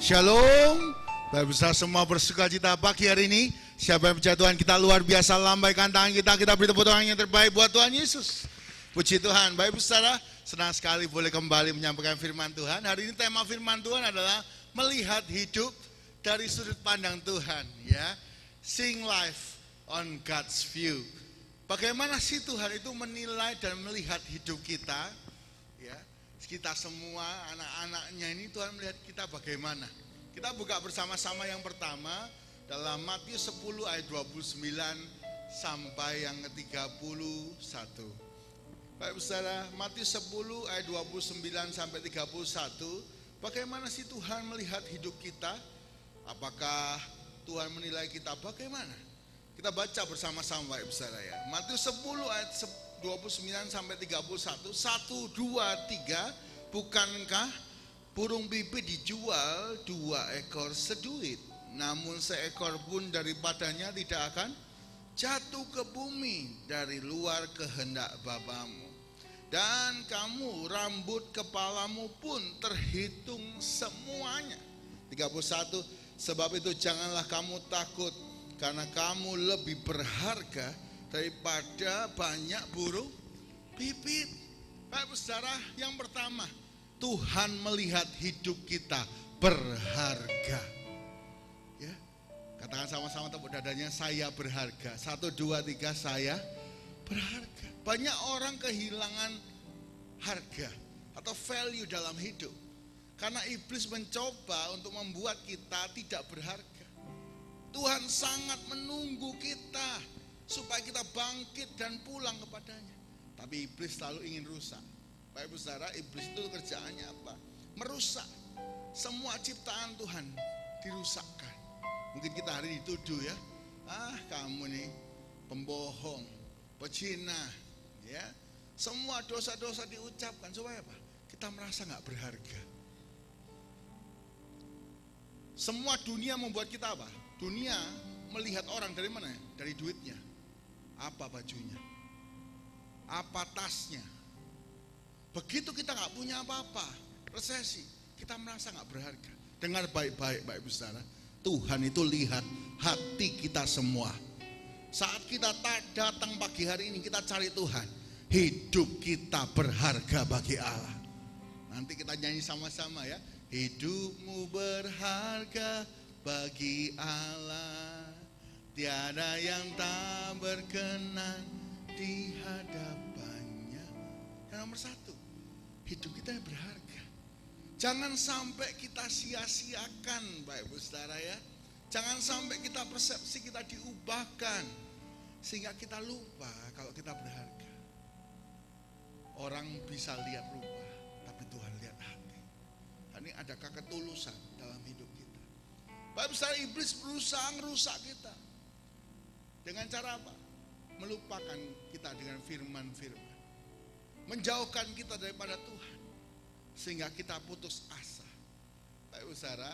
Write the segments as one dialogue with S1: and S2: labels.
S1: Shalom, Bapak besar semua bersuka cita pagi hari ini. Siapa yang percaya Tuhan kita luar biasa, lambaikan tangan kita beri tepuk tangan yang terbaik buat Tuhan Yesus. Puji Tuhan. Bapak saudara, senang sekali boleh kembali menyampaikan firman Tuhan. Hari ini tema firman Tuhan adalah melihat hidup dari sudut pandang Tuhan, ya. Seeing life on God's view. Bagaimana sih Tuhan itu menilai dan melihat hidup kita, ya. Kita semua anak-anaknya ini Tuhan melihat kita bagaimana. Kita buka bersama-sama yang pertama dalam Matius 10 ayat 29 sampai yang ke-31. Bapak saudara, Matius 10 ayat 29 sampai 31. Bagaimana sih Tuhan melihat hidup kita? Apakah Tuhan menilai kita bagaimana? Kita baca bersama-sama Bapak saudara ya. Matius 10 ayat 29 sampai 31. 1, 2, 3. Bukankah burung pipit dijual 2 ekor seduit, namun seekor pun daripadanya tidak akan jatuh ke bumi dari luar kehendak Bapamu. Dan kamu, rambut kepalamu pun terhitung semuanya. 31. Sebab itu janganlah kamu takut, karena kamu lebih berharga daripada banyak burung pipit. Bapak saudara, yang pertama, Tuhan melihat hidup kita berharga. Ya, katakan sama-sama tepuk dadanya, saya berharga. 1, 2, 3, saya berharga. Banyak orang kehilangan harga atau value dalam hidup karena iblis mencoba untuk membuat kita tidak berharga. Tuhan sangat menunggu kita supaya kita bangkit dan pulang kepadanya. Tapi iblis selalu ingin rusak. Bapak Ibu saudara, iblis itu kerjaannya apa? Merusak. Semua ciptaan Tuhan dirusakkan. Mungkin kita hari ini dituduh ya, kamu nih pembohong, pezina, ya. Semua dosa-dosa diucapkan supaya apa? Kita merasa gak berharga. Semua dunia membuat kita apa? Dunia melihat orang dari mana? Dari duitnya. Apa bajunya? Apa tasnya? Begitu kita gak punya apa-apa, resesi, kita merasa gak berharga. Dengar baik-baik Bapak Ibu saudara, Tuhan itu lihat hati kita semua. Saat kita datang pagi hari ini, kita cari Tuhan, hidup kita berharga bagi Allah. Nanti kita nyanyi sama-sama ya. Hidupmu berharga bagi Allah, tiada yang tak berkenan di hadapannya. Yang nomor 1, hidup kita berharga. Jangan sampai kita sia-siakan Bapak Ibu saudara ya. Jangan sampai kita persepsi kita diubahkan sehingga kita lupa kalau kita berharga. Orang bisa lihat rupa, tapi Tuhan lihat hati. Ini adakah ketulusan dalam hidup kita? Bapak Ibu saudara, iblis berusaha merusak kita. Dengan cara apa? Melupakan kita dengan firman-firman, menjauhkan kita daripada Tuhan sehingga kita putus asa. Bapak Ibu saudara,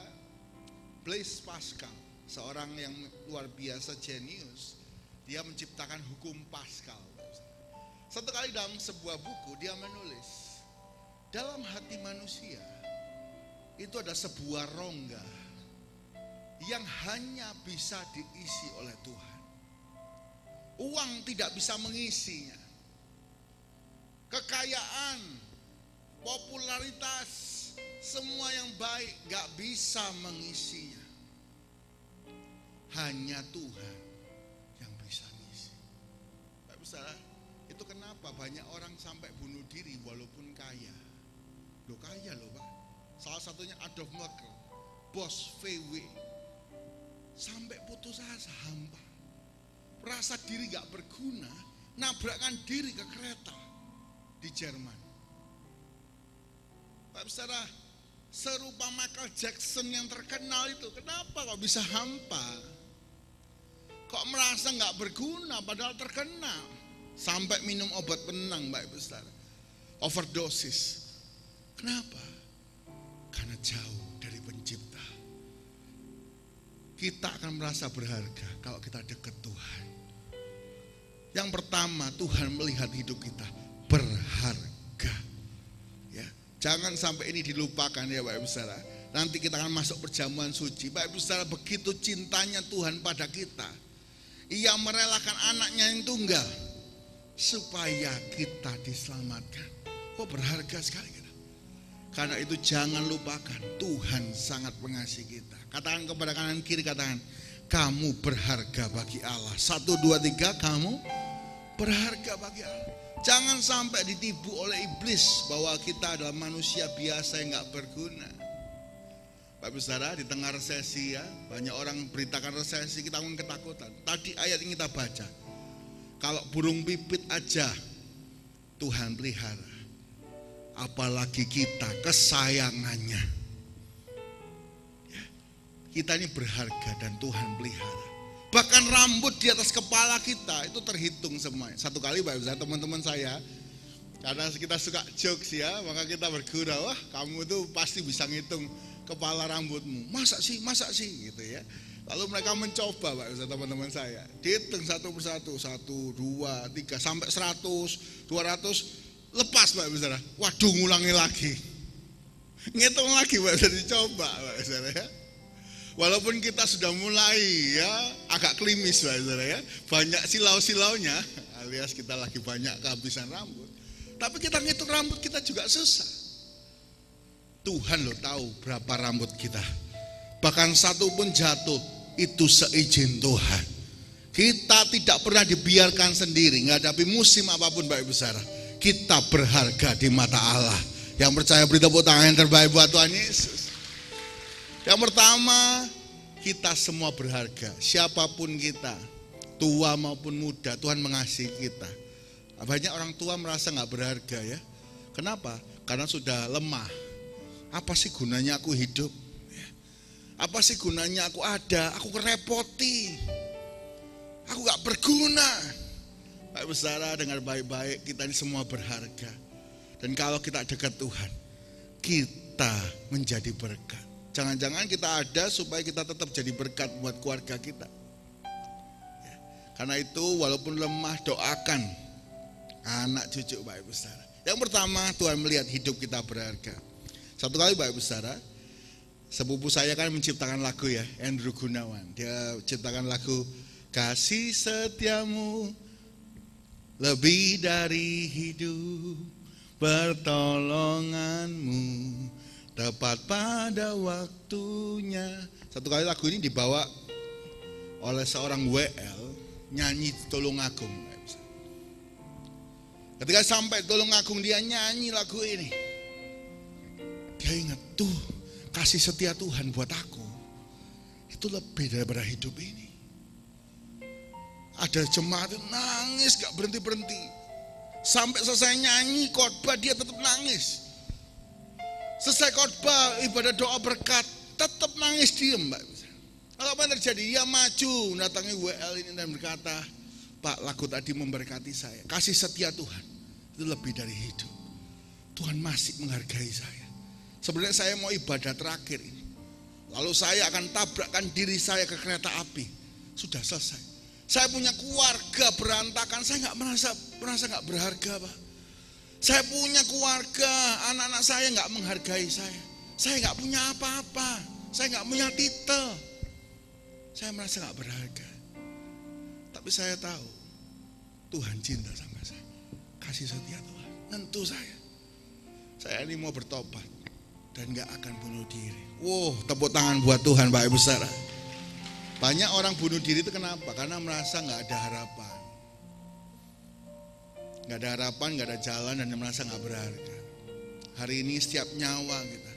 S1: Blaise Pascal, seorang yang luar biasa jenius, dia menciptakan hukum Pascal. Satu kali dalam sebuah buku dia menulis, dalam hati manusia itu ada sebuah rongga yang hanya bisa diisi oleh Tuhan. Uang tidak bisa mengisinya. Kekayaan, popularitas, semua yang baik gak bisa mengisinya. Hanya Tuhan yang bisa mengisi. Bapak Ibu saudara, itu kenapa banyak orang sampai bunuh diri walaupun kaya. Loh kaya loh Pak. Salah satunya Adolf Merkel, bos VW, sampai putus asa, hampa, merasa diri gak berguna, nabrakkan diri ke kereta di Jerman. Bapak saudara, serupa Michael Jackson yang terkenal itu, kenapa kok bisa hampa? Kok merasa gak berguna padahal terkenal? Sampai minum obat penenang Bapak saudara, overdosis. Kenapa? Karena jauh dari pencipta. Kita akan merasa berharga kalau kita dekat Tuhan. Yang pertama, Tuhan melihat hidup kita berharga. Ya, jangan sampai ini dilupakan ya Bapak Ibu saudara. Nanti kita akan masuk perjamuan suci. Bapak Ibu Saudara, begitu cintanya Tuhan pada kita, Ia merelakan anaknya yang tunggal supaya kita diselamatkan. Oh, berharga sekali kita. Karena itu jangan lupakan, Tuhan sangat mengasihi kita. Katakan kepada kanan kiri, katakan, kamu berharga bagi Allah. 1, 2, 3, kamu berharga bagi Allah. Jangan sampai ditipu oleh iblis bahwa kita adalah manusia biasa yang gak berguna. Bapak Ibu Saudara, di tengah resesi ya, banyak orang beritakan resesi, kita pun ketakutan. Tadi ayat yang kita baca, kalau burung pipit aja Tuhan pelihara, apalagi kita kesayangannya. Ya, kita ini berharga dan Tuhan pelihara. Bahkan rambut di atas kepala kita itu terhitung semuanya. Satu kali Bapak Ibu Saudara, teman-teman saya, karena kita suka jokes ya, maka kita bergurau, wah kamu tuh pasti bisa ngitung kepala rambutmu. Masa sih gitu ya. Lalu mereka mencoba Bapak Ibu Saudara, teman-teman saya, dihitung satu persatu, 1, 2, 3 sampai 100, 200, lepas Bapak Ibu Saudara. Waduh, ngulangi lagi. Ngitung lagi Bapak Ibu Saudara, dicoba Bapak Ibu Saudara ya. Walaupun kita sudah mulai ya agak klimis Bapak Ibu Saudara ya, banyak silau-silaunya, alias kita lagi banyak kehabisan rambut. Tapi kita ngitung rambut kita juga susah. Tuhan loh tahu berapa rambut kita. Bahkan satu pun jatuh itu seizin Tuhan. Kita tidak pernah dibiarkan sendiri menghadapi musim apapun Bapak Ibu Saudara. Kita berharga di mata Allah. Yang percaya beri tepuk tangan yang terbaik buat Tuhan Yesus. Yang pertama, kita semua berharga. Siapapun kita, tua maupun muda, Tuhan mengasihi kita. Banyak orang tua merasa gak berharga ya. Kenapa? Karena sudah lemah. Apa sih gunanya aku hidup? Apa sih gunanya aku ada? Aku kerepoti. Aku gak berguna. Bapak Ibu Saudara, dengar baik-baik, kita ini semua berharga. Dan kalau kita dekat Tuhan, kita menjadi berkat. Jangan-jangan kita ada supaya kita tetap jadi berkat buat keluarga kita. Karena itu walaupun lemah, doakan anak cucu Bapak Ibu Saudara. Yang pertama, Tuhan melihat hidup kita berharga. Satu kali Bapak Ibu Saudara, sepupu saya kan menciptakan lagu ya, Andrew Gunawan. Dia ciptakan lagu Kasih Setiamu lebih dari hidup, pertolonganmu tepat pada waktunya. Satu kali lagu ini dibawa oleh seorang WL, nyanyi di Tulungagung. Ketika sampai Tulungagung dia nyanyi lagu ini, dia ingat tuh kasih setia Tuhan buat aku itu lebih daripada hidup ini. Ada jemaat nangis gak berhenti-berhenti. Sampai selesai nyanyi khotbah dia tetap nangis. Selesai khotbah ibadah doa berkat tetap nangis diem Mbak. Lalu apa yang terjadi? Dia maju datangi WL ini dan berkata, Pak, lagu tadi memberkati saya. Kasih setia Tuhan itu lebih dari hidup. Tuhan masih menghargai saya. Sebenarnya saya mau ibadah terakhir ini. Lalu saya akan tabrakkan diri saya ke kereta api. Sudah selesai. Saya punya keluarga berantakan. Saya merasa nggak berharga Pak. Saya punya keluarga, anak-anak saya nggak menghargai saya. Saya nggak punya apa-apa. Saya nggak punya titel. Saya merasa nggak berharga. Tapi saya tahu Tuhan cinta sama saya. Kasih setia Tuhan. Tentu saya ini mau bertobat dan gak akan bunuh diri. Wow, tepuk tangan buat Tuhan Bapak Ibu Saudara. Banyak orang bunuh diri itu kenapa? Karena merasa gak ada harapan. Gak ada harapan, gak ada jalan, dan merasa gak berharga. Hari ini setiap nyawa kita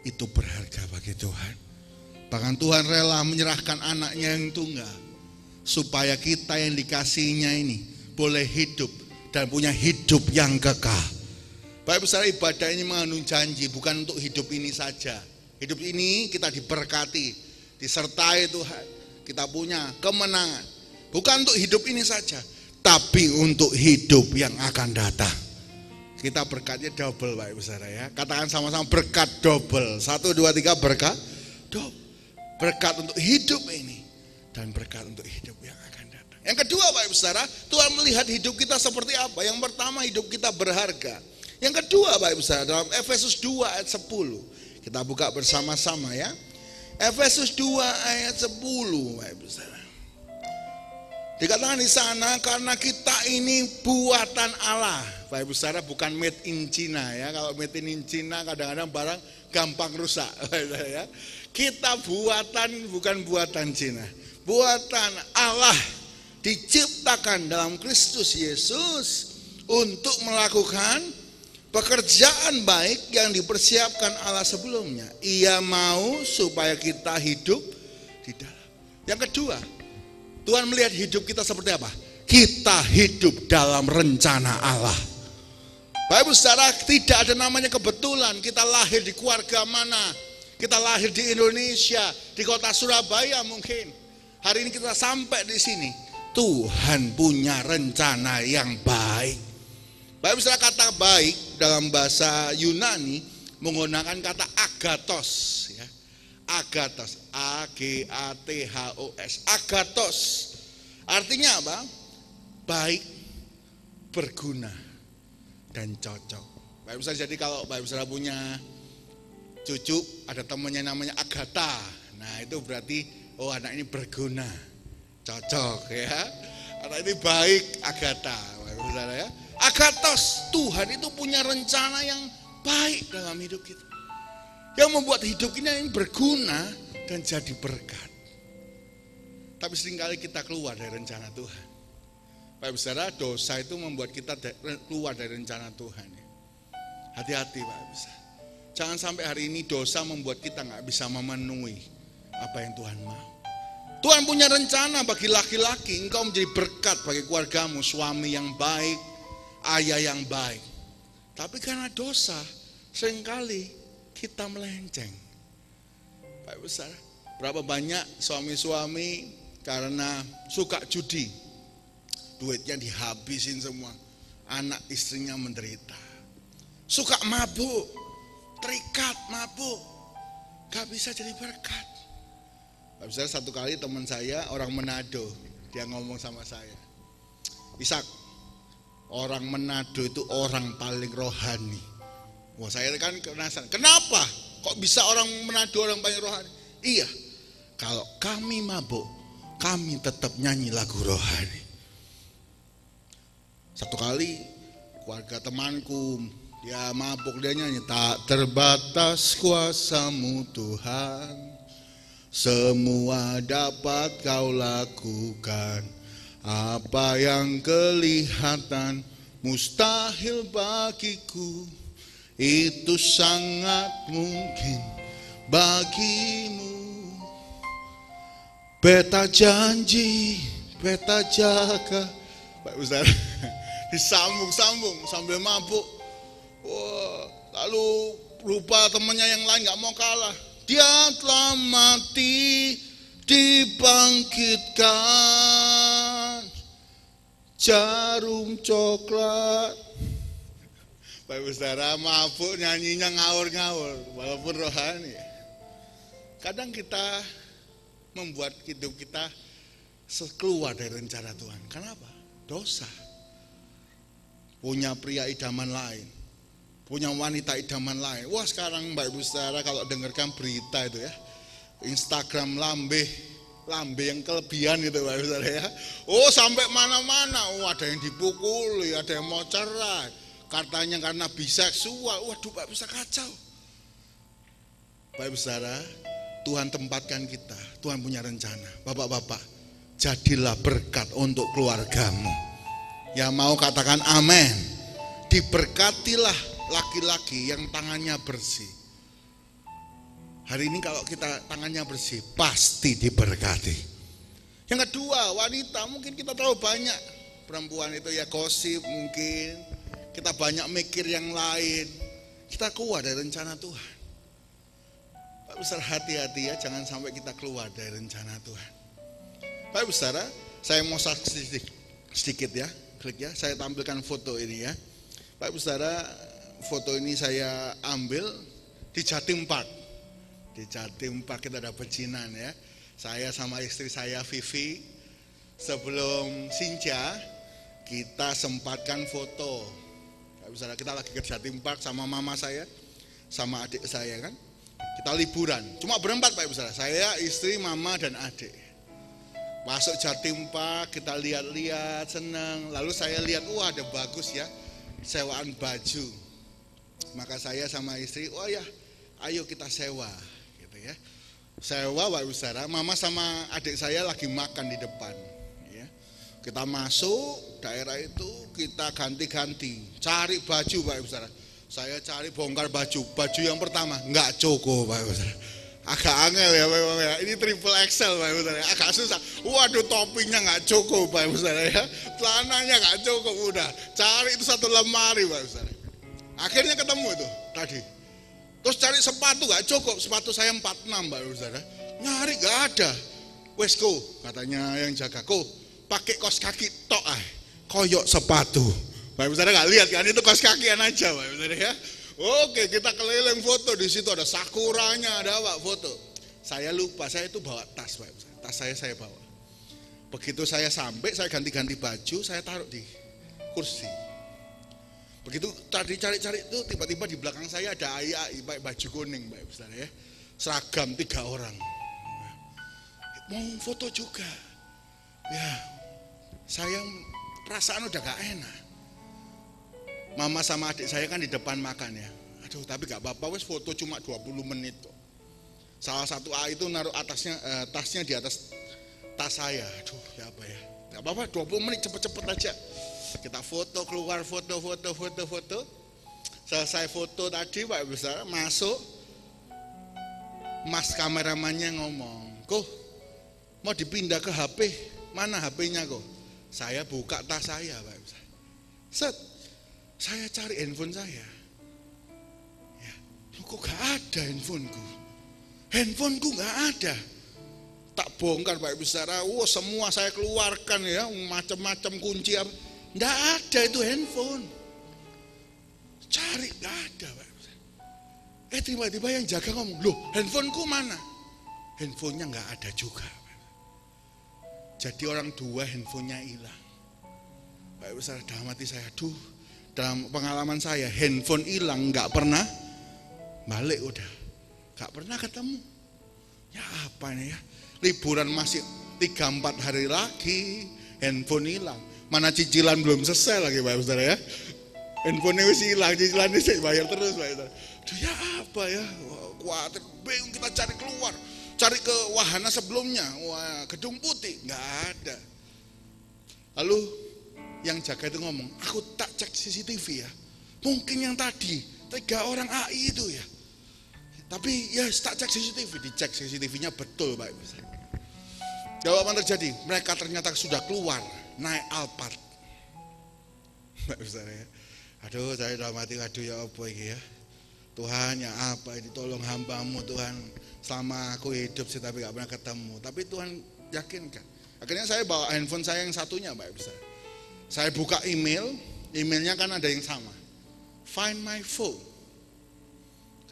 S1: itu berharga bagi Tuhan. Bahkan Tuhan rela menyerahkan anaknya yang tunggal supaya kita yang dikasihinya ini boleh hidup dan punya hidup yang kekal. Bapak Ibu Saudara, ibadah ini mengandung janji, bukan untuk hidup ini saja. Hidup ini kita diberkati, disertai Tuhan. Kita punya kemenangan. Bukan untuk hidup ini saja, tapi untuk hidup yang akan datang. Kita berkatnya double Bapak Ibu Saudara ya. Katakan sama-sama berkat double. 1, 2, 3 berkat double. Berkat untuk hidup ini dan berkat untuk hidup yang akan datang. Yang kedua Bapak Ibu Saudara, Tuhan melihat hidup kita seperti apa? Yang pertama, hidup kita berharga. Yang kedua Bapak Ibu Saudara, dalam Efesus 2 ayat 10, Kita buka bersama-sama ya. Efesus 2 ayat 10, Bapak Ibu Saudara. Dikatakan di sana karena kita ini buatan Allah. Bapak Ibu Saudara, bukan made in China ya. Kalau made in China kadang-kadang barang gampang rusak ya. Kita buatan, bukan buatan Cina. Buatan Allah, diciptakan dalam Kristus Yesus untuk melakukan pekerjaan baik yang dipersiapkan Allah sebelumnya. Ia mau supaya kita hidup di dalam. Yang kedua, Tuhan melihat hidup kita seperti apa? Kita hidup dalam rencana Allah. Bapak Ibu Saudara, tidak ada namanya kebetulan kita lahir di keluarga mana. Kita lahir di Indonesia, di kota Surabaya mungkin. Hari ini kita sampai di sini. Tuhan punya rencana yang baik. Bapak Ibu Saudara, kata baik dalam bahasa Yunani menggunakan kata agathos ya. Agathos, A-G-A-T-H-O-S, agathos. Artinya apa? Baik, berguna, dan cocok. Bapak Ibu Saudara, jadi kalau Bapak Ibu Saudara punya cucu, ada temannya namanya Agatha. Nah itu berarti, oh anak ini berguna, cocok ya. Anak ini baik, Agatha. Bapak Ibu Saudara ya. Agathos, Tuhan itu punya rencana yang baik dalam hidup kita. Yang membuat hidup kita ini berguna dan jadi berkat. Tapi seringkali kita keluar dari rencana Tuhan. Bapak Ibu Saudara, dosa itu membuat kita keluar dari rencana Tuhan. Hati-hati Bapak Ibu Saudara. Jangan sampai hari ini dosa membuat kita gak bisa memenuhi apa yang Tuhan mau. Tuhan punya rencana bagi laki-laki, engkau menjadi berkat bagi keluargamu, suami yang baik, ayah yang baik. Tapi karena dosa, seringkali kita melenceng. Bapak Ibu Saudara, berapa banyak suami-suami karena suka judi, duitnya dihabisin semua, anak istrinya menderita. Suka mabuk, terikat mabuk, gak bisa jadi berkat. Bapak Ibu Saudara, satu kali teman saya orang Manado, dia ngomong sama saya, Ishak, orang Manado itu orang paling rohani. Wah, saya kan penasaran, kenapa kok bisa orang Manado orang paling rohani? Iya, kalau kami mabuk, kami tetap nyanyi lagu rohani. Satu kali keluarga temanku, dia mabuk, dia nyanyi, tak terbatas kuasa-Mu Tuhan, semua dapat Kau lakukan, apa yang kelihatan mustahil bagiku, itu sangat mungkin bagimu. Beta janji, beta jaga. Pak Ustaz disambung-sambung sambil mabuk. Wah, lalu lupa temannya yang lain gak mau kalah. Dia telah mati, dibangkitkan, jarum coklat. Bapak Ibu Saudara, mabuk nyanyinya ngawur-ngawur walaupun rohani. Kadang kita membuat hidup kita keluar dari rencana Tuhan. Kenapa? Dosa. Punya pria idaman lain, punya wanita idaman lain. Wah, sekarang Bapak Ibu Saudara kalau dengarkan berita itu ya, Instagram lambe yang kelebihan gitu Bapak Ibu Saudara ya. Oh, sampai mana-mana. Oh, ada yang dipukuli, ada yang mau cerai. Katanya karena biseksual. Waduh, Bapak bisa kacau. Bapak Ibu Saudara, Tuhan tempatkan kita, Tuhan punya rencana. Bapak-bapak, jadilah berkat untuk keluargamu. Ya mau katakan amin. Diberkatilah laki-laki yang tangannya bersih. Hari ini kalau kita tangannya bersih, pasti diberkati. Yang kedua, wanita, mungkin kita terlalu banyak. Perempuan itu ya gosip mungkin. Kita banyak mikir yang lain. Kita keluar dari rencana Tuhan. Pak Besar, hati-hati ya, jangan sampai kita keluar dari rencana Tuhan. Pak Besar, saya mau saksi sedikit ya, klik ya, saya tampilkan foto ini ya. Pak Besar, foto ini saya ambil di Jatim Park. Di Jatim Park kita ada pecinan ya. Saya sama istri saya Vivi, sebelum Sinja kita sempatkan foto. Kita lagi ke Jatim Park sama mama saya, sama adik saya kan. Kita liburan, cuma berempat Pak Ibu Saudara. Saya, istri, mama, dan adik. Masuk Jatim Park, kita lihat-lihat, senang. Lalu saya lihat, wah ada bagus ya, sewaan baju. Maka saya sama istri, oh ya, ayo kita sewa, gitu ya. Sewa Pak Ibu Saudara, mama sama adik saya lagi makan di depan. Ya. Kita masuk daerah itu, kita ganti-ganti, cari baju Pak Ibu Saudara. Saya cari bongkar baju yang pertama nggak cukup Pak Ibu Saudara. Agak angel ya Pak Ibu ya. Ini triple XL Pak Ibu Saudara. Agak susah. Waduh, topinya nggak cukup Pak Ibu Saudara ya. Celananya nggak cukup, udah cari itu satu lemari Pak Ibu Saudara. Akhirnya ketemu itu tadi. Terus cari sepatu nggak cukup. Sepatu saya 46 Pak Ibu Saudara. Nyari nggak ada. Wes ko, katanya yang jaga, ko pakai kaos kaki tok koyok sepatu. Pak Ibu Saudara nggak lihat kan, itu kaos kakian aja Pak Ibu Saudara ya. Oke, kita keliling foto, di situ ada sakuranya, ada apa foto. Saya lupa, saya itu bawa tas Pak Ibu Saudara. Tas saya bawa. Begitu saya sampai, saya ganti-ganti baju, saya taruh di kursi. Begitu tadi cari-cari itu, tiba-tiba di belakang saya ada ai pakai baju kuning Pak Ibu Saudara ya. Seragam 3 orang. Mau foto juga. Ya, saya perasaan udah gak enak. Mama sama adik saya kan di depan makan ya. Aduh, tapi gak apa-apa, wes foto cuma 20 menit tuh. Salah satu A itu naruh tasnya di atas tas saya. Aduh, ya apa ya. Gak apa-apa, 20 menit cepet-cepet aja. Kita foto, keluar foto. Selesai foto tadi Pak Ibu Saudara, masuk. Mas kameramannya ngomong, "Kok mau dipindah ke HP? Mana HP-nya kok?" Saya buka tas saya Pak Ibu Saudara. Set. Saya cari handphone saya. Ya, kok gak ada handphoneku? Handphoneku gak ada. Tak bongkar Pak Ibu Saudara. Wah, semua saya keluarkan ya, macam-macam kunci apa. Nggak ada itu handphone. Cari gak ada Pak Ibu Saudara. Tiba-tiba yang jaga ngomong, "Loh, handphoneku mana?" Handphonenya gak ada juga. Jadi orang dua handphonenya hilang. Pak Ibu Saudara, dalam hati saya, aduh, dalam pengalaman saya, handphone hilang nggak pernah balik, udah nggak pernah ketemu. Ya apa ini ya, liburan masih 3-4 hari lagi, handphone hilang. Mana cicilan belum selesai lagi Pak Saudara ya. Handphonenya wis hilang, cicilannya saya bayar terus Pak Saudara. Aduh, ya apa ya, khawatir, bingung, kita cari keluar, cari ke wahana sebelumnya, wah Gedung Putih nggak ada. Lalu yang jaga itu ngomong, "Aku tak cek CCTV ya, mungkin yang tadi 3 orang AI itu ya, tapi ya tak cek CCTV." Dicek CCTV-nya betul Pak Ibu. Jawaban terjadi, mereka ternyata sudah keluar naik Alphard. Pak Ibu ya. Aduh, saya dalam hati, aduh ya apa ini ya, Tuhan ya apa ini, tolong hamba-Mu Tuhan, selama aku hidup sih tapi gak pernah ketemu, tapi Tuhan yakinkan. Akhirnya saya bawa handphone saya yang satunya Pak Ibu. Saya buka emailnya kan ada yang sama. Find my phone.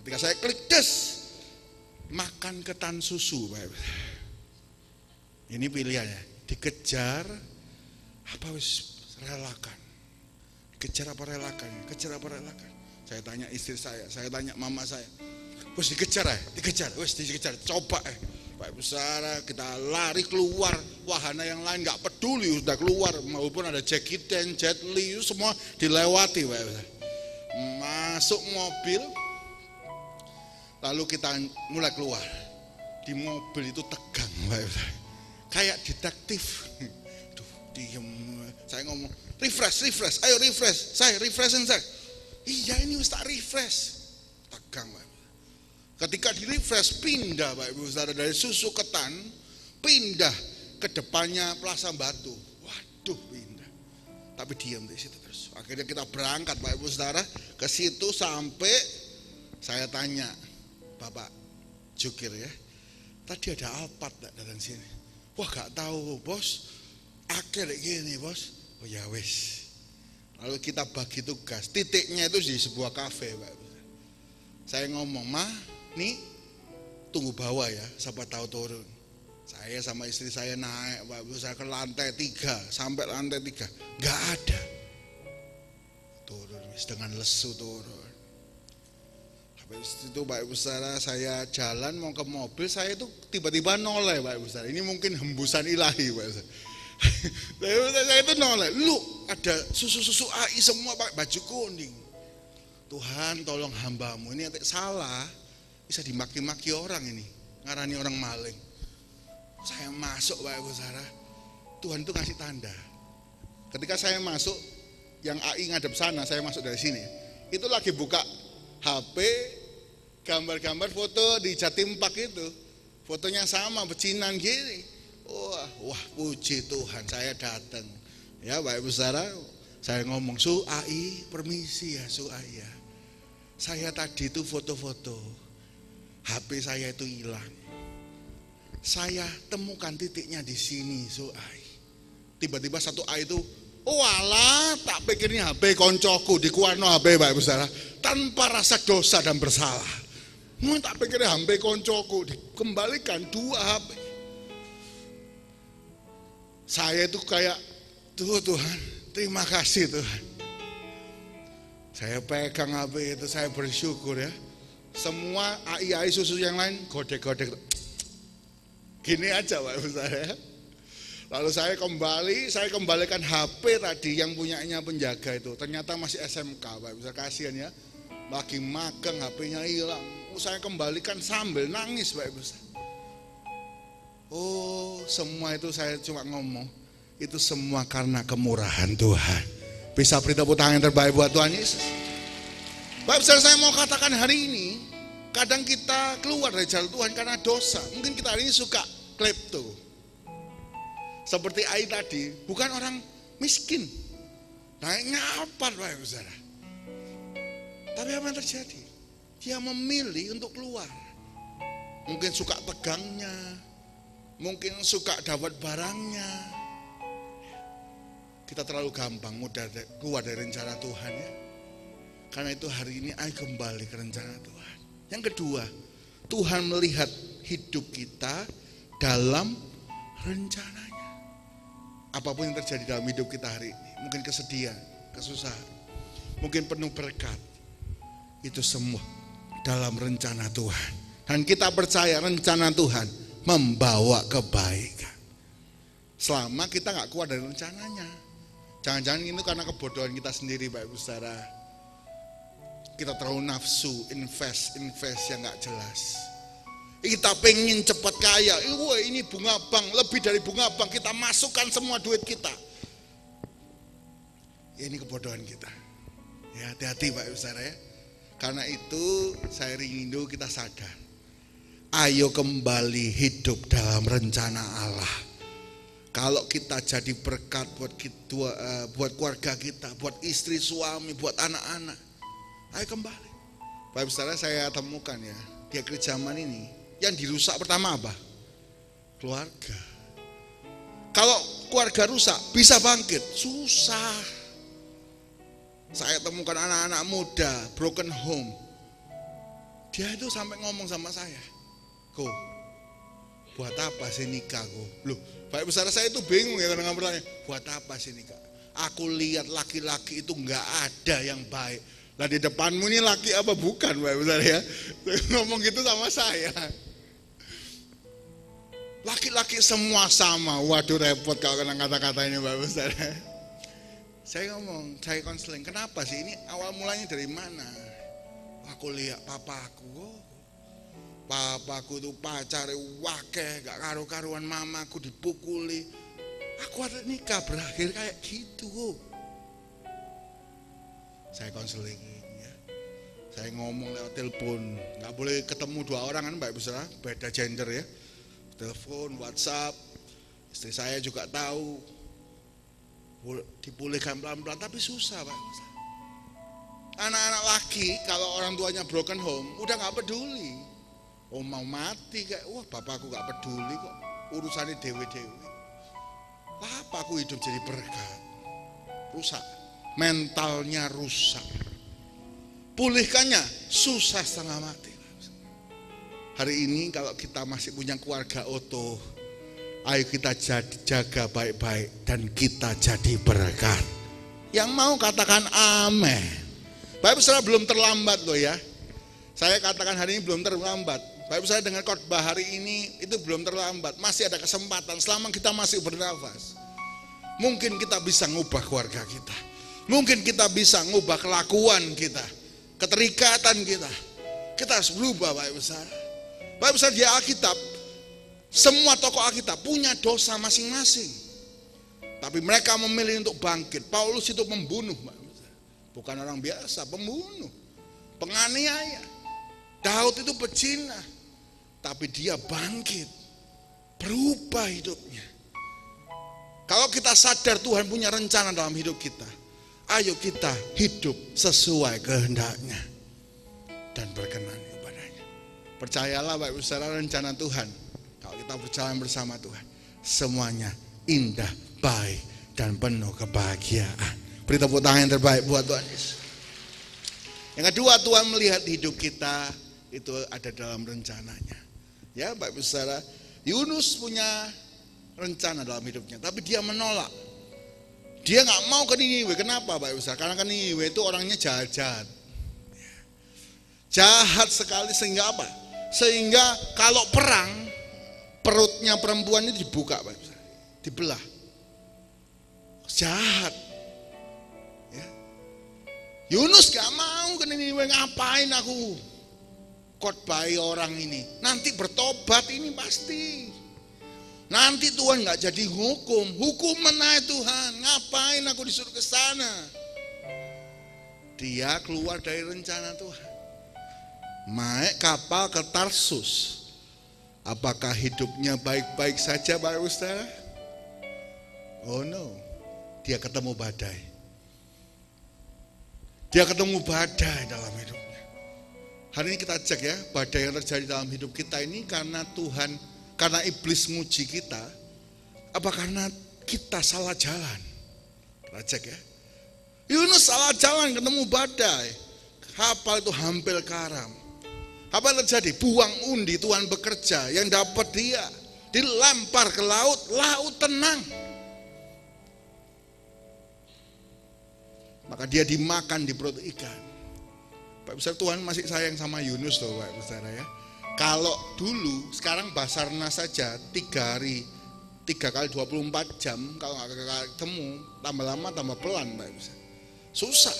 S1: Ketika saya klik des, makan ketan susu Pak Ibu. Ini pilihannya, dikejar apa wis relakan. Dikejar apa relakan? Kejar apa relakan? Saya tanya istri saya tanya mama saya. Wis dikejar wis dikejar, coba Pak Ibu Saudara, kita lari keluar, wahana yang lain nggak peduli, sudah keluar, maupun ada Jackie Chan, Jet Li, semua dilewati Pak Ibu Saudara. Masuk mobil, lalu kita mulai keluar. Di mobil itu tegang Pak Ibu Saudara, kayak detektif. Duh, diem. Saya ngomong, refresh, ayo refresh, saya refreshin saya. Iya ini Ustaz refresh, tegang Pak. Ketika di refresh, pindah Pak Ibu Saudara, dari susu ketan pindah ke depannya Plaza Batu. Waduh, pindah. Tapi diam di situ terus. Akhirnya kita berangkat Pak Ibu Saudara ke situ, sampai saya tanya, "Bapak jukir ya, tadi ada Alphard enggak dalam sini?" "Wah, gak tahu bos, akhirnya gini bos." "Oh ya wis." Lalu kita bagi tugas. Titiknya itu di sebuah kafe Pak Ibu. Saya ngomong, "Ma, nih tunggu bawah ya, siapa tahu turun." Saya sama istri saya naik Pak Ibu, saya ke lantai 3, sampai lantai 3 nggak ada. Turun dengan lesu turun. Habis itu Pak Ibu Saudara, saya jalan mau ke mobil, saya itu tiba-tiba noleh Pak Ibu Saudara. Ini mungkin hembusan ilahi Pak Ibu Saudara. Saya itu noleh, lu ada susu-susu AI semua pakai baju kuning. Tuhan tolong hambamu, ini salah, bisa dimaki-maki orang ini, ngarani orang maling. Saya masuk Pak Ibu Saudara, Tuhan itu kasih tanda. Ketika saya masuk, yang AI ngadep sana, saya masuk dari sini. Itu lagi buka HP, gambar-gambar foto di Jatim Park itu, fotonya sama, pecinan gini. Wah, puji Tuhan, saya datang. Ya Pak Ibu Saudara, saya ngomong, Su AI, permisi ya Su AI ya. Saya tadi itu foto-foto, HP saya itu hilang. Saya temukan titiknya di sini Su AI. Tiba-tiba satu AI itu, walah, tak pikir ini HP koncoku, dikeluarno HP Pak Ibu Saudara, tanpa rasa dosa dan bersalah. Tak pikir HP koncoku, dikembalikan 2 HP. Saya itu kayak, Tuhan, terima kasih Tuhan. Saya pegang HP itu, saya bersyukur ya. Semua AI susu yang lain, godek-godek. Gini aja Pak Ibu Saudara. Lalu saya kembalikan HP tadi yang punyanya penjaga itu. Ternyata masih SMK Pak, bisa kasihan ya. Lagi magang HP-nya hilang. Saya kembalikan sambil nangis Pak Ibu. Semua itu saya cuma ngomong, itu semua karena kemurahan Tuhan. Bisa beri tepuk tangan yang terbaik buat Tuhan Yesus. Pak Ibu, saya mau katakan hari ini, kadang kita keluar dari jalan Tuhan karena dosa. Mungkin kita hari ini suka klepto. Seperti AI tadi, bukan orang miskin, naiknya apa Pak Ibu Saudara. Tapi apa yang terjadi? Dia memilih untuk keluar. Mungkin suka tegangnya, mungkin suka dapat barangnya. Kita terlalu gampang mudah keluar dari rencana Tuhan ya. Karena itu hari ini AI kembali ke rencana Tuhan. Yang kedua, Tuhan melihat hidup kita dalam rencananya. Apapun yang terjadi dalam hidup kita hari ini, mungkin kesedihan, kesusahan, mungkin penuh berkat, itu semua dalam rencana Tuhan. Dan kita percaya rencana Tuhan membawa kebaikan. Selama kita gak keluar dari rencananya. Jangan-jangan itu karena kebodohan kita sendiri Pak Ibu Saudara. Kita terlalu nafsu, invest yang gak jelas. Kita pengen cepat kaya, ini bunga bank, lebih dari bunga bank, kita masukkan semua duit kita. Ini kebodohan kita. Ya, hati-hati Pak Ibu Saudara ya. Karena itu saya rindu kita sadar. Ayo kembali hidup dalam rencana Allah. Kalau kita jadi berkat buat keluarga kita, buat istri, suami, buat anak-anak, ayo kembali. Pak Ibu Saudara, saya temukan ya, di akhir zaman ini, yang dirusak pertama apa? Keluarga. Kalau keluarga rusak, bisa bangkit? Susah. Saya temukan anak-anak muda, broken home. Dia itu sampai ngomong sama saya, Ko, buat apa sih nikah Ko? Loh, Pak Ibu Saudara, saya itu bingung ya dengan pertanyaan, buat apa sih nikah? Aku lihat laki-laki itu nggak ada yang baik. Lah di depanmu ini laki apa bukan Pak Ibu Saudara ya? Ngomong gitu sama saya. Laki-laki semua sama. Waduh, repot kalau kena kata-kata ini Pak Ibu Saudara. Saya ngomong, saya konseling, kenapa sih ini awal mulanya dari mana? Aku lihat papaku tuh pacare wakeh, gak karu-karuan, mamaku dipukuli. Aku ada nikah berakhir kayak gitu. Saya konseling ya. Saya ngomong lewat telepon, gak boleh ketemu 2 orang kan Mbak Ibu Saudara, beda gender ya. Telepon, WhatsApp, istri saya juga tahu, dipulihkan pelan-pelan, tapi susah Pak. Anak-anak laki kalau orang tuanya broken home udah gak peduli. Oh mau mati kayak, wah bapakku gak peduli kok, urusannya dewe-dewe. Apa aku hidup jadi berkat? Rusak, mentalnya rusak. Pulihkannya susah setengah mati. Hari ini kalau kita masih punya keluarga utuh, ayo kita jaga baik-baik dan kita jadi berkat. Yang mau katakan amin. Bapak Saudara, belum terlambat loh ya. Saya katakan hari ini belum terlambat. Bapak saya dengar khotbah hari ini itu belum terlambat. Masih ada kesempatan selama kita masih bernafas. Mungkin kita bisa ngubah keluarga kita. Mungkin kita bisa ngubah kelakuan kita, keterikatan kita. Kita harus berubah Bapak Ibu saudara. Bapak Ibu saudara, di Alkitab semua tokoh Alkitab punya dosa masing-masing. Tapi mereka memilih untuk bangkit. Paulus itu pembunuh, bukan orang biasa, pembunuh, penganiaya. Daud itu pecina, tapi dia bangkit, berubah hidupnya. Kalau kita sadar Tuhan punya rencana dalam hidup kita, ayo kita hidup sesuai kehendaknya dan berkenan kepadanya. Percayalah Bapak Ibu saudara, rencana Tuhan, kalau kita berjalan bersama Tuhan, semuanya indah, baik, dan penuh kebahagiaan. Beri tepuk tangan yang terbaik buat Tuhan Yesus. Yang kedua, Tuhan melihat hidup kita itu ada dalam rencananya. Ya Bapak Ibu saudara, Yunus punya rencana dalam hidupnya, tapi dia menolak. Dia nggak mau ke Niniwe. Kenapa Bapak Ibu saudara? Karena ke Niniwe itu orangnya jahat-jahat. Jahat sekali sehingga apa? Sehingga kalau perang, perutnya perempuan itu dibuka Bapak Ibu saudara, dibelah. Jahat. Ya. Yunus gak mau ke Niniwe, ngapain aku khotbahi orang ini, nanti bertobat ini pasti. Nanti Tuhan gak jadi hukuman aja Tuhan, ngapain aku disuruh ke sana? Dia keluar dari rencana Tuhan, naik kapal ke Tarsus. Apakah hidupnya baik-baik saja Bapak Ibu saudara? Oh no, dia ketemu badai. Dia ketemu badai dalam hidupnya. Hari ini kita cek ya, badai yang terjadi dalam hidup kita ini karena Tuhan, karena iblis muji kita, apa karena kita salah jalan? Kita cek ya. Yunus salah jalan, ketemu badai, kapal itu hampir karam. Apa yang terjadi? Buang undi, Tuhan bekerja, yang dapat dia dilempar ke laut, laut tenang. Maka dia dimakan di perut ikan. Pak Besar, Tuhan masih sayang sama Yunus loh Pak Besar ya. Kalau dulu, sekarang Basarnas saja 3 hari, 3 kali 24 jam, kalau nggak ketemu, tambah lama tambah pelan Pak Besar. Susah,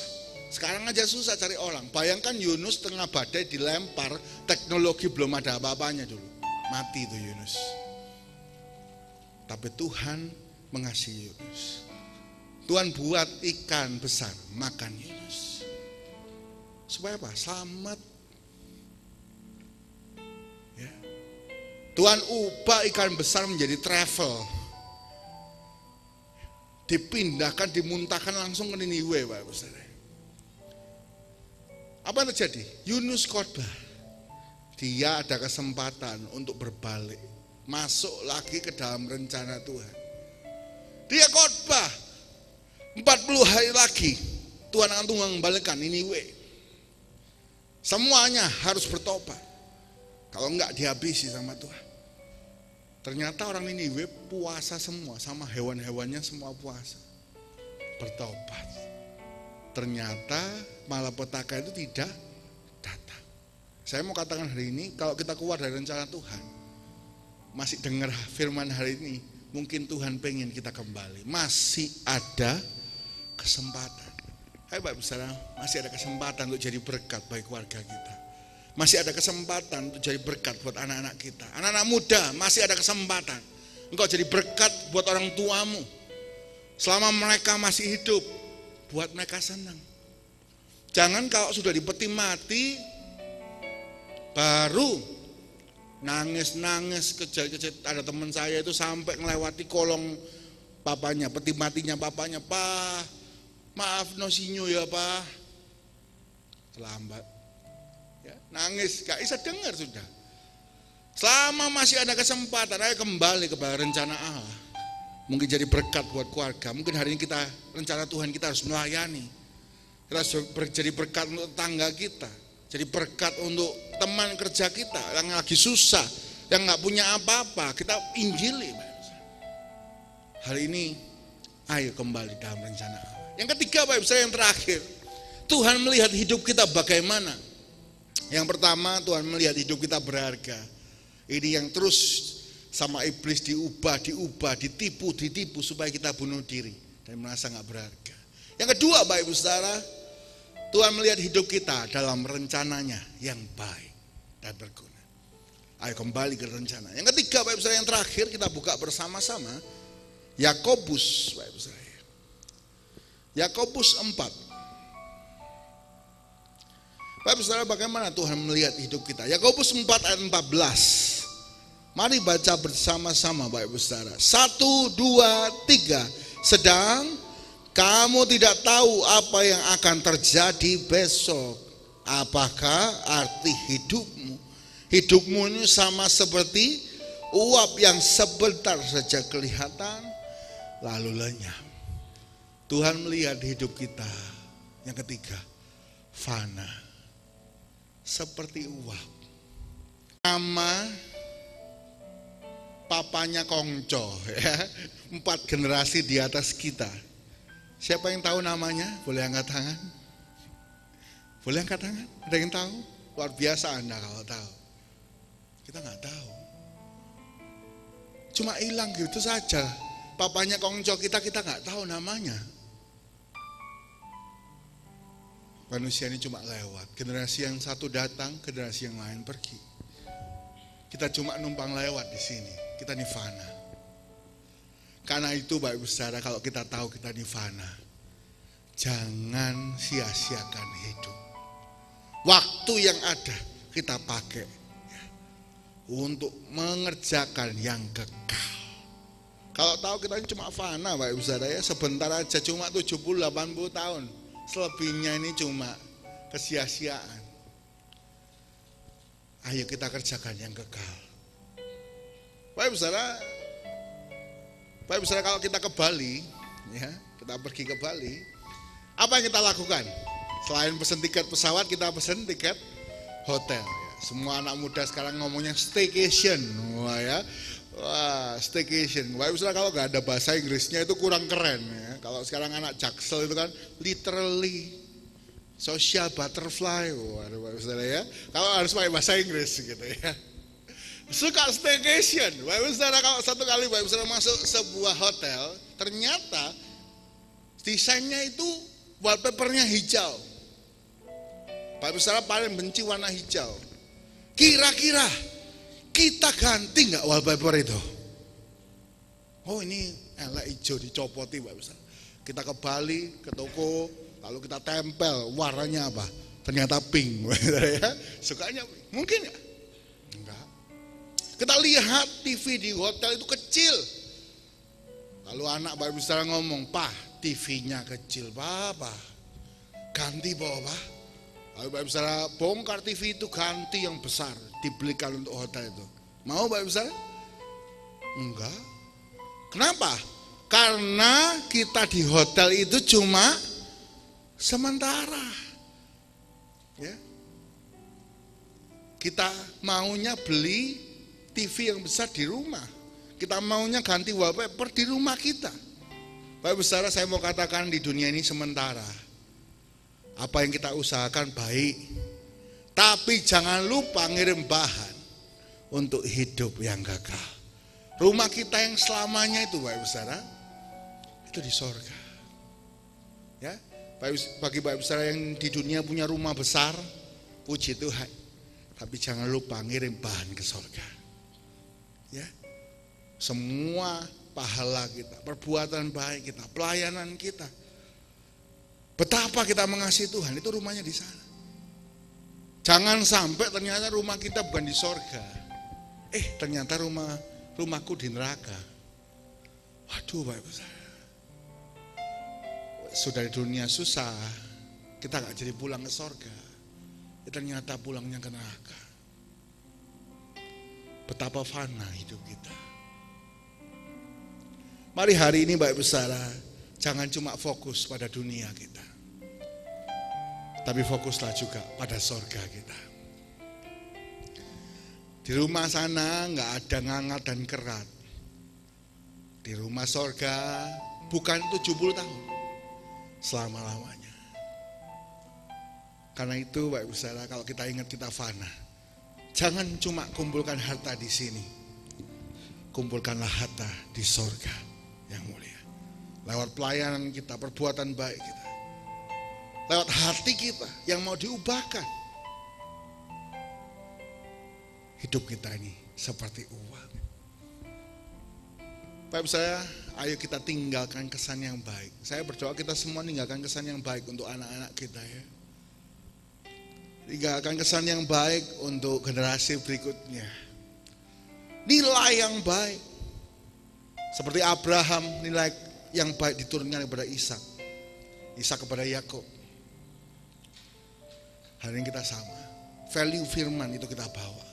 S1: sekarang aja susah cari orang. Bayangkan Yunus tengah badai dilempar, teknologi belum ada apa-apanya dulu. Mati itu Yunus. Tapi Tuhan mengasihi Yunus. Tuhan buat ikan besar makan Yunus. Supaya apa? Selamat. Ya. Tuhan ubah ikan besar menjadi travel. Dipindahkan, dimuntahkan langsung ke Niniwe, Pak Saudara. Apa yang terjadi? Yunus khotbah. Dia ada kesempatan untuk berbalik, masuk lagi ke dalam rencana Tuhan. Dia khotbah 40 hari lagi Tuhan akan mengembalikan Niniwe. Semuanya harus bertobat. Kalau enggak dihabisi sama Tuhan. Ternyata orang Niniwe puasa semua, sama hewan-hewannya semua puasa. Bertobat. Ternyata malapetaka itu tidak datang. Saya mau katakan hari ini, kalau kita keluar dari rencana Tuhan, masih dengar firman hari ini, mungkin Tuhan pengen kita kembali. Masih ada kesempatan. Hai Bapak Saudara, masih ada kesempatan untuk jadi berkat bagi keluarga kita. Masih ada kesempatan untuk jadi berkat buat anak-anak kita. Anak-anak muda, masih ada kesempatan. Engkau jadi berkat buat orang tuamu. Selama mereka masih hidup, buat mereka senang. Jangan kalau sudah dipeti mati, baru nangis-nangis, kejar-kejar. Ada teman saya itu sampai melewati kolong papanya, peti matinya papanya. Pak, maaf nosinyo ya Pak, terlambat. Ya, nangis, gak bisa dengar sudah. Selama masih ada kesempatan, ayo kembali kepada rencana Allah. Mungkin jadi berkat buat keluarga. Mungkin hari ini kita, rencana Tuhan kita harus melayani. Kita harus jadi berkat untuk tetangga kita. Jadi berkat untuk teman kerja kita yang lagi susah, yang gak punya apa-apa. Kita injili. Hari ini, ayo kembali dalam rencana Allah. Yang ketiga Bapak Ibu saya yang terakhir, Tuhan melihat hidup kita bagaimana. Yang pertama, Tuhan melihat hidup kita berharga. Ini yang terus sama iblis diubah, ditipu supaya kita bunuh diri dan merasa gak berharga. Yang kedua, Bapak Ibu Saudara, Tuhan melihat hidup kita dalam rencananya yang baik dan berguna. Ayo kembali ke rencana. Yang ketiga, Bapak Ibu Saudara, yang terakhir kita buka bersama-sama Yakobus, Bapak Ibu Saudara. Yakobus 4. Bapak Ibu Saudara, bagaimana Tuhan melihat hidup kita? Yakobus 4 ayat 14. Mari baca bersama-sama Bapak Ibu Saudara. 1, 2, 3. Sedang kamu tidak tahu apa yang akan terjadi besok. Apakah arti hidupmu? Hidupmu ini sama seperti uap yang sebentar saja kelihatan lalu lenyap. Tuhan melihat hidup kita. Yang ketiga, fana. Seperti uap. Nama papanya Kongco ya. 4 generasi di atas kita. Siapa yang tahu namanya? Boleh angkat tangan? Boleh angkat tangan? Ada yang tahu? Luar biasa Anda kalau tahu. Kita nggak tahu. Cuma hilang gitu saja. Papanya Kongco kita nggak tahu namanya. Manusia ini cuma lewat. Generasi yang satu datang, generasi yang lain pergi. Kita cuma numpang lewat di sini. Kita nirvana. Karena itu Bapak Ibu Saudara, kalau kita tahu kita nirvana, jangan sia-siakan hidup. Waktu yang ada kita pakai ya, untuk mengerjakan yang kekal. Kalau tahu kita ini cuma fana Bapak Ibu Saudara ya, sebentar aja cuma 70-80 tahun. Selebihnya ini cuma kesia-siaan. Ayo kita kerjakan yang kekal. Bapak Ibu Saudara, kalau kita ke Bali, ya, kita pergi ke Bali, apa yang kita lakukan? Selain pesen tiket pesawat, kita pesen tiket hotel. Ya. Semua anak muda sekarang ngomongnya staycation, wah ya, wah staycation. Bapak Ibu Saudara, kalau nggak ada bahasa Inggrisnya itu kurang keren. Ya. Kalau sekarang anak Jaksel itu kan literally social butterfly, waduh Bapak Ibu Saudara ya. Kalau harus pakai bahasa Inggris gitu ya. Suka staycation. Bapak Ibu Saudara, kalau satu kali Bapak Ibu Saudara masuk sebuah hotel, ternyata desainnya itu wallpapernya hijau. Bapak Ibu Saudara paling benci warna hijau. Kira-kira kita ganti nggak wallpaper itu? Oh ini elek hijau dicopoti Bapak Ibu Saudara. Kita ke Bali, ke toko, lalu kita tempel, warnanya apa? Ternyata pink. Ya. Sukanya mungkin ya? Enggak. Kita lihat TV di hotel itu kecil. Lalu anak Bapak Ibu Saudara ngomong, "Pak, TV-nya kecil, Papa. Ganti Pak." Lalu Bapak Ibu Saudara bongkar TV itu, ganti yang besar, dibelikan untuk hotel itu. Mau Bapak Ibu Saudara? Enggak. Kenapa? Karena kita di hotel itu cuma sementara. Ya. Kita maunya beli TV yang besar di rumah. Kita maunya ganti wallpaper di rumah kita. Bapak Ibu Saudara, saya mau katakan di dunia ini sementara. Apa yang kita usahakan baik. Tapi jangan lupa ngirim bahan untuk hidup yang kekal. Rumah kita yang selamanya itu Bapak Ibu Saudara, itu di sorga. Ya, bagi Bapak Ibu Saudara yang di dunia punya rumah besar, puji Tuhan. Tapi jangan lupa ngirim bahan ke sorga. Ya, semua pahala kita, perbuatan baik kita, pelayanan kita, betapa kita mengasihi Tuhan, itu rumahnya di sana. Jangan sampai ternyata rumah kita bukan di sorga. Ternyata rumahku di neraka. Waduh Bapak Ibu Saudara. Sudah di dunia susah, kita gak jadi pulang ke sorga. Ternyata pulangnya ke neraka. Betapa fana hidup kita. Mari hari ini Bapak Ibu Saudara, jangan cuma fokus pada dunia kita, tapi fokuslah juga pada sorga kita. Di rumah sana gak ada ngangat dan kerat. Di rumah sorga bukan 70 tahun, selama-lamanya. Karena itu Bapak Ibu Saudara, kalau kita ingat kita fana, jangan cuma kumpulkan harta di sini, kumpulkanlah harta di sorga yang mulia. Lewat pelayanan kita, perbuatan baik kita, lewat hati kita yang mau diubahkan. Hidup kita ini seperti uang. Bapak Ibu saya, ayo kita tinggalkan kesan yang baik. Saya berdoa kita semua tinggalkan kesan yang baik untuk anak-anak kita ya. Tinggalkan kesan yang baik untuk generasi berikutnya. Nilai yang baik. Seperti Abraham, nilai yang baik diturunkan kepada Ishak. Ishak kepada Yakub. Hari ini kita sama. Value firman itu kita bawa.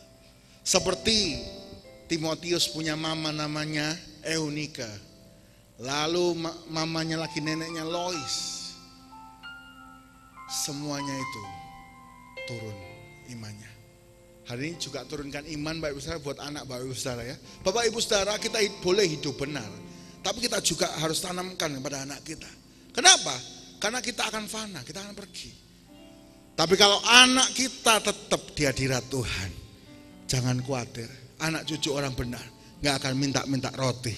S1: Seperti Timotius punya mama namanya Eunika. Lalu mamanya lagi neneknya Lois. Semuanya itu turun imannya. Hari ini juga turunkan iman Bapak Ibu Saudara buat anak Bapak Ibu Saudara ya. Bapak Ibu Saudara, kita boleh hidup benar, tapi kita juga harus tanamkan kepada anak kita. Kenapa? Karena kita akan fana, kita akan pergi. Tapi kalau anak kita tetap di hadirat Tuhan, jangan khawatir. Anak cucu orang benar gak akan minta-minta roti.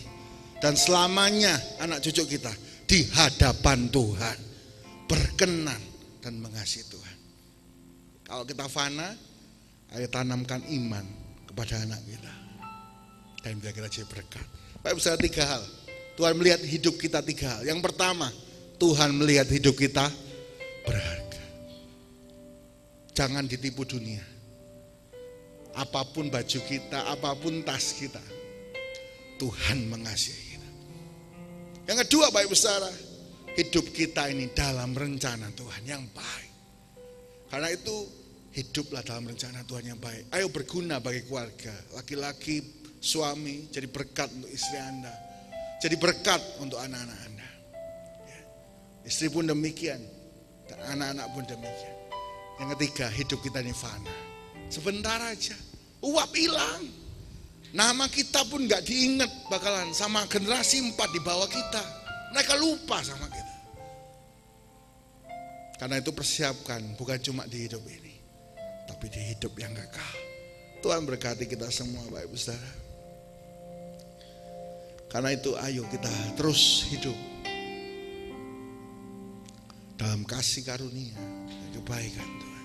S1: Dan selamanya anak cucu kita di hadapan Tuhan, berkenan dan mengasihi Tuhan. Kalau kita fana, ayo tanamkan iman kepada anak kita. Dan biar kita jadi berkat. Bapak Ibu Saudara, 3 hal. Tuhan melihat hidup kita 3 hal. Yang pertama, Tuhan melihat hidup kita berharga. Jangan ditipu dunia. Apapun baju kita, apapun tas kita, Tuhan mengasihi kita. Yang kedua Bapak Ibu Saudara, hidup kita ini dalam rencana Tuhan yang baik. Karena itu hiduplah dalam rencana Tuhan yang baik. Ayo berguna bagi keluarga. Laki-laki, suami, jadi berkat untuk istri Anda. Jadi berkat untuk anak-anak Anda. Ya. Istri pun demikian. Dan anak-anak pun demikian. Yang ketiga, hidup kita ini fana. Sebentar aja. Uap hilang. Nama kita pun gak diingat bakalan sama generasi 4 di bawah kita. Mereka lupa sama kita. Karena itu persiapkan bukan cuma di hidup ini, tapi di hidup yang kekal. Tuhan berkati kita semua Bapak Ibu Saudara. Karena itu ayo kita terus hidup dalam kasih karunia dan kebaikan Tuhan.